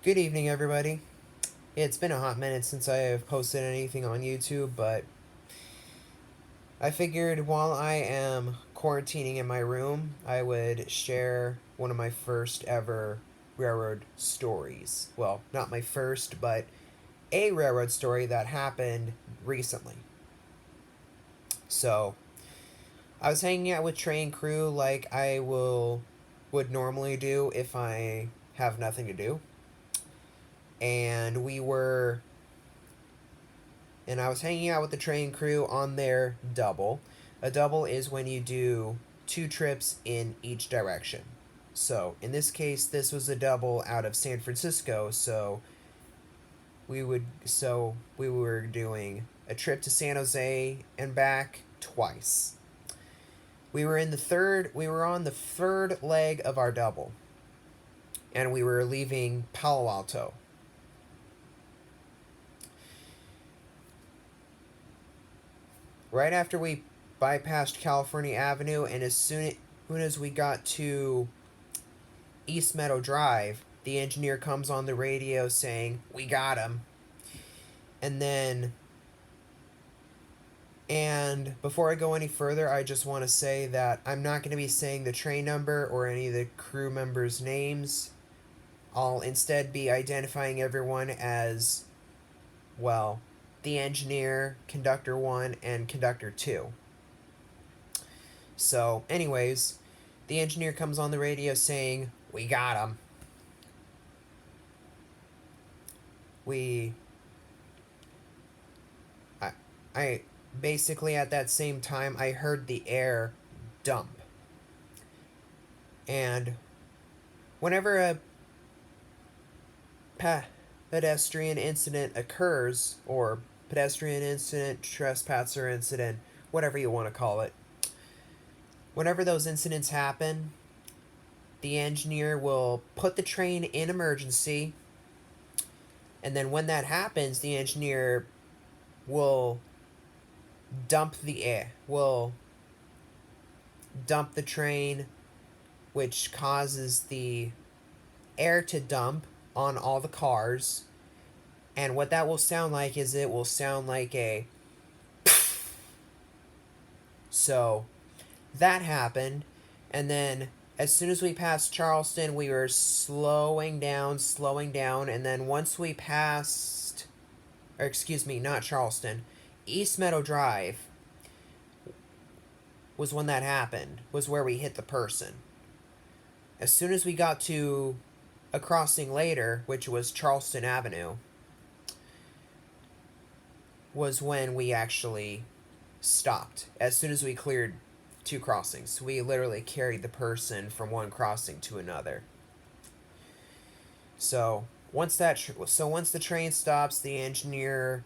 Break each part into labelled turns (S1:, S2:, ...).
S1: Good evening, everybody. It's been a hot minute since I have posted anything on YouTube, but I figured while I am quarantining in my room, I would share one of my first ever railroad stories. Well, not my first, but a railroad story that happened recently. So, I was hanging out with train crew like would normally do if I have nothing to do. And we were and I was hanging out with the train crew on their double. A double is when you do two trips in each direction. So, in this case, this was a double out of San Francisco, we were doing a trip to San Jose and back twice. We were on the third leg of our double, and we were leaving Palo Alto. Right after we bypassed California Avenue, and as soon as we got to East Meadow Drive, the engineer comes on the radio saying, "We got him." And then, and before I go any further, I just want to say that I'm not going to be saying the train number or any of the crew members' names. I'll instead be identifying everyone as, well, the engineer, conductor 1, and conductor 2. So, anyways, the engineer comes on the radio saying, "We got him." We. I, I basically at that same time I heard the air dump. And whenever a pedestrian incident occurs, or pedestrian incident, trespasser incident, whatever you want to call it, whenever those incidents happen, the engineer will put the train in emergency, and then when that happens, the engineer will will dump the train, which causes the air to dump on all the cars. And what that will sound like is it will sound like a so that happened. And then as soon as we passed Charleston, we were slowing down, and then once we passed, or excuse me, not Charleston, East Meadow Drive was when that happened, was where we hit the person. As soon as we got to a crossing later, which was Charleston Avenue, was when we actually stopped. As soon as we cleared two crossings, we literally carried the person from one crossing to another. So once the train stops, the engineer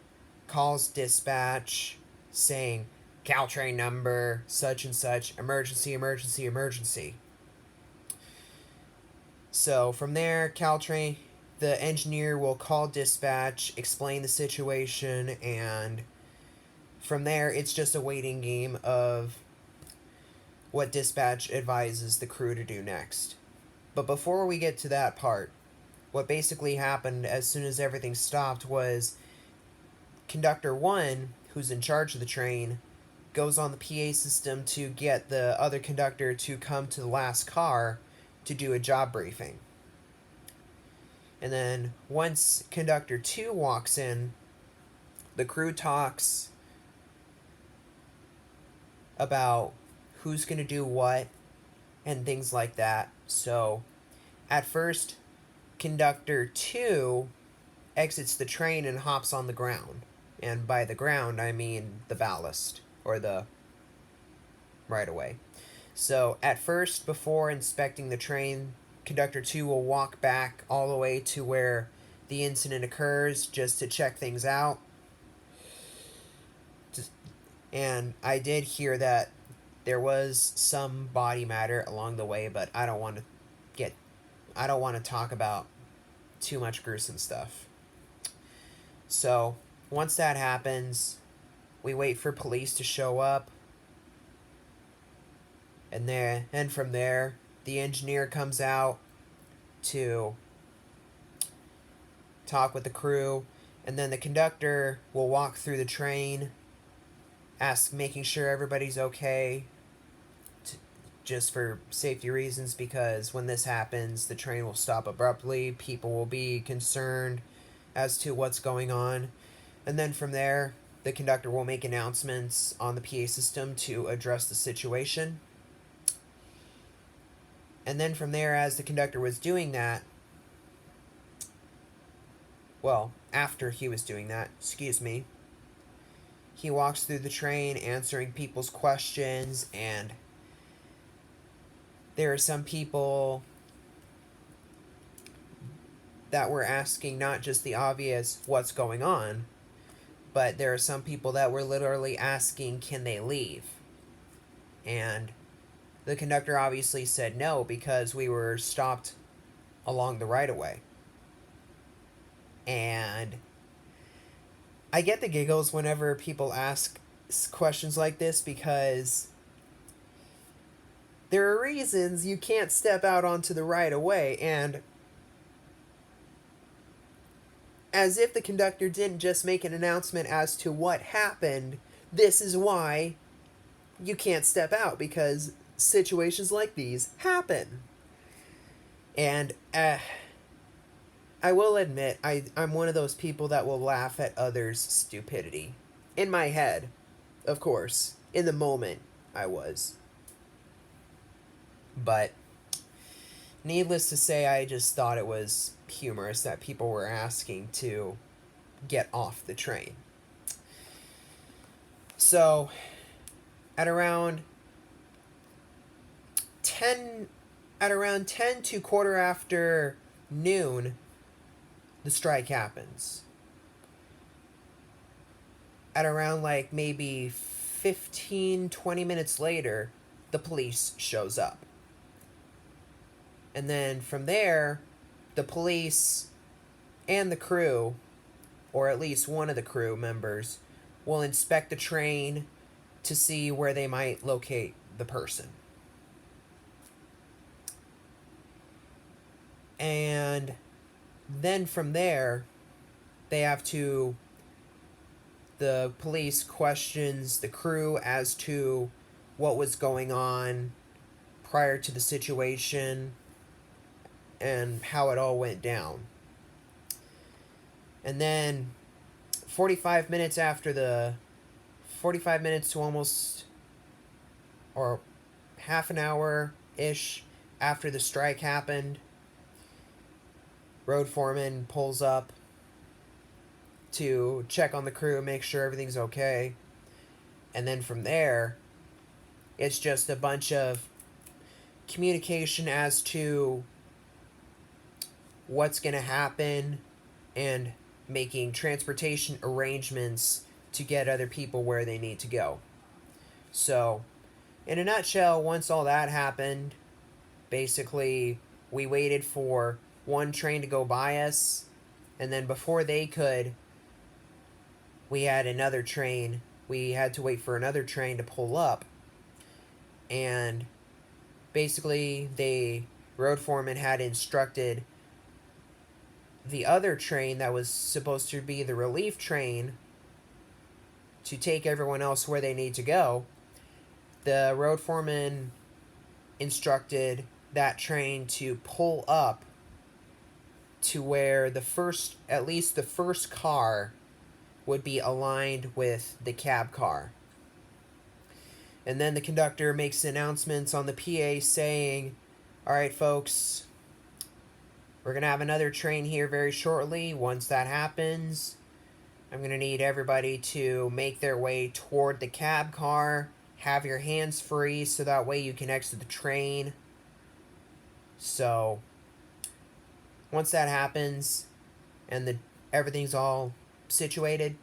S1: calls dispatch saying, "Caltrain number such and such, emergency, emergency, emergency." So from there, the engineer will call dispatch, explain the situation, and from there, it's just a waiting game of what dispatch advises the crew to do next. But before we get to that part, what basically happened as soon as everything stopped was Conductor 1, who's in charge of the train, goes on the PA system to get the other conductor to come to the last car to do a job briefing. And then once Conductor 2 walks in, the crew talks about who's going to do what and things like that. So at first, Conductor 2 exits the train and hops on the ground. And by the ground, I mean the ballast, or the right away. So at first, before inspecting the train, Conductor 2 will walk back all the way to where the incident occurs just to check things out. And I did hear that there was some body matter along the way, but I don't want to talk about too much gruesome stuff. So, once that happens, we wait for police to show up. And from there, the engineer comes out to talk with the crew, and then the conductor will walk through the train, making sure everybody's okay, just for safety reasons, because when this happens, the train will stop abruptly. People will be concerned as to what's going on. And then from there, the conductor will make announcements on the PA system to address the situation. And then from there, as the conductor was doing that, well, after he was doing that, excuse me, he walks through the train answering people's questions, and there are some people that were asking not just the obvious, what's going on, but there are some people that were literally asking, can they leave? And the conductor obviously said no, because we were stopped along the right-of-way. And I get the giggles whenever people ask questions like this, because there are reasons you can't step out onto the right-of-way, and as if the conductor didn't just make an announcement as to what happened, this is why you can't step out, because situations like these happen. And I will admit, I'm one of those people that will laugh at others' stupidity. In my head, of course. In the moment, I was. But needless to say, I just thought it was humorous that people were asking to get off the train. So, at around 10 to quarter after noon, the strike happens. At around like maybe 15-20 minutes later, the police shows up. And then from there, the police and the crew, or at least one of the crew members, will inspect the train to see where they might locate the person. And then from there, the police questions the crew as to what was going on prior to the situation and how it all went down. And then 45 minutes to almost, or half an hour-ish after the strike happened, road foreman pulls up to check on the crew, make sure everything's okay. And then from there, it's just a bunch of communication as to what's going to happen and making transportation arrangements to get other people where they need to go. So, in a nutshell, once all that happened, basically we waited for one train to go by us, and then before they could, we had to wait for another train to pull up, and basically the road foreman had instructed the other train that was supposed to be the relief train to take everyone else where they need to go. The road foreman instructed that train to pull up to where at least the first car would be aligned with the cab car. And then the conductor makes announcements on the PA saying, all right, folks, we're going to have another train here very shortly. Once that happens, I'm going to need everybody to make their way toward the cab car. Have your hands free so that way you can exit the train. So, once that happens and everything's all situated,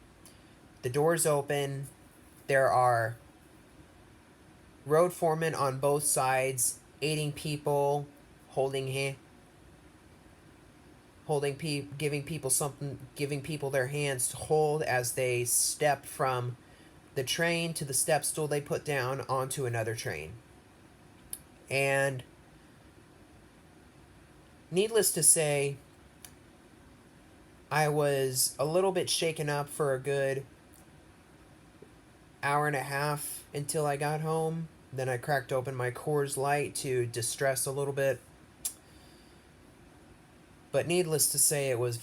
S1: the doors open. There are road foremen on both sides aiding people, giving people their hands to hold as they step from the train to the step stool they put down onto another train. And needless to say, I was a little bit shaken up for a good hour and a half until I got home. Then I cracked open my Coors Light to distress a little bit. But needless to say, I was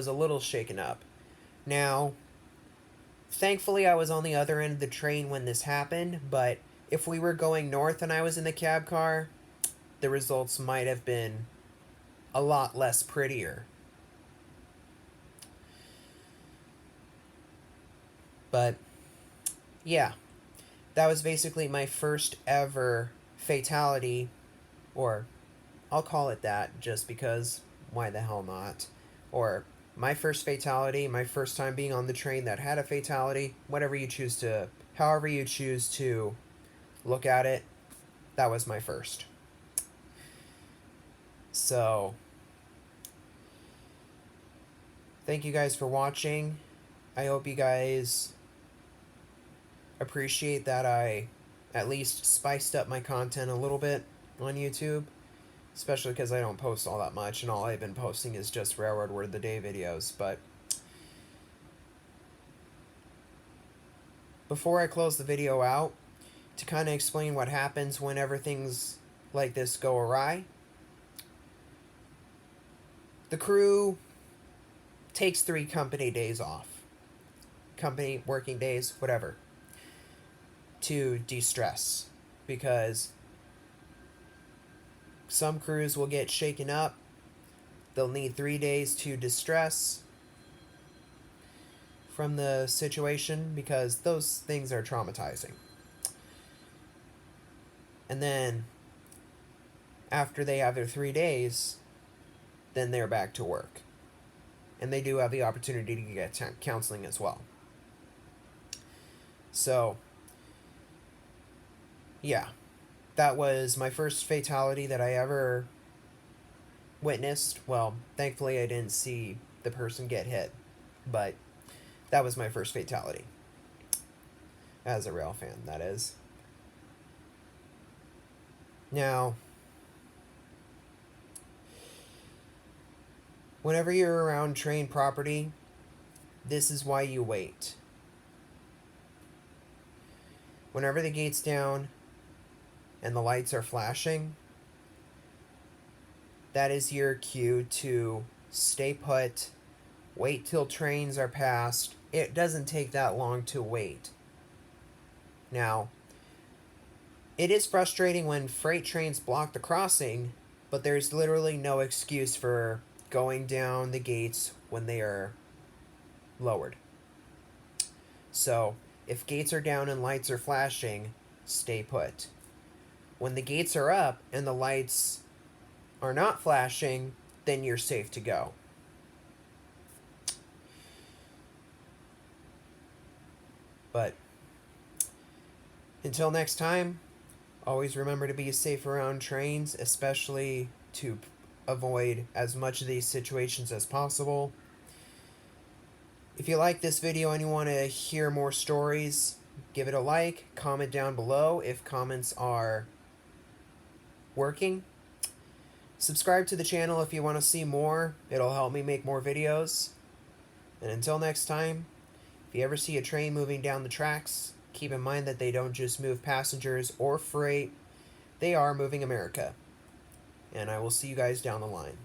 S1: a little shaken up. Now, thankfully, I was on the other end of the train when this happened, but if we were going north and I was in the cab car, the results might have been a lot less prettier. But, yeah, that was basically my first ever fatality, or I'll call it that just because why the hell not? Or my first fatality, my first time being on the train that had a fatality, however you choose to look at it, that was my first. So, thank you guys for watching. I hope you guys appreciate that I at least spiced up my content a little bit on YouTube. Especially because I don't post all that much, and all I've been posting is just Railroad Word of the Day videos. But before I close the video out, to kind of explain what happens whenever things like this go awry, the crew takes 3 company days off. Company working days, whatever, to de-stress. Because some crews will get shaken up. They'll need 3 days to distress from the situation because those things are traumatizing. And then after they have their 3 days, then they're back to work. And they do have the opportunity to get counseling as well. So, yeah. That was my first fatality that I ever witnessed. Well, thankfully I didn't see the person get hit, but that was my first fatality. As a rail fan, that is. Now, whenever you're around train property, this is why you wait. Whenever the gate's down and the lights are flashing, that is your cue to stay put, wait till trains are passed. It doesn't take that long to wait. Now, it is frustrating when freight trains block the crossing, but there's literally no excuse for going down the gates when they are lowered. So, if gates are down and lights are flashing, stay put. When the gates are up and the lights are not flashing, then you're safe to go. But until next time, always remember to be safe around trains, especially to avoid as much of these situations as possible. If you like this video and you want to hear more stories, give it a like, comment down below if comments are working. Subscribe to the channel if you want to see more. It'll help me make more videos. And until next time, if you ever see a train moving down the tracks, keep in mind that they don't just move passengers or freight. They are moving America. And I will see you guys down the line.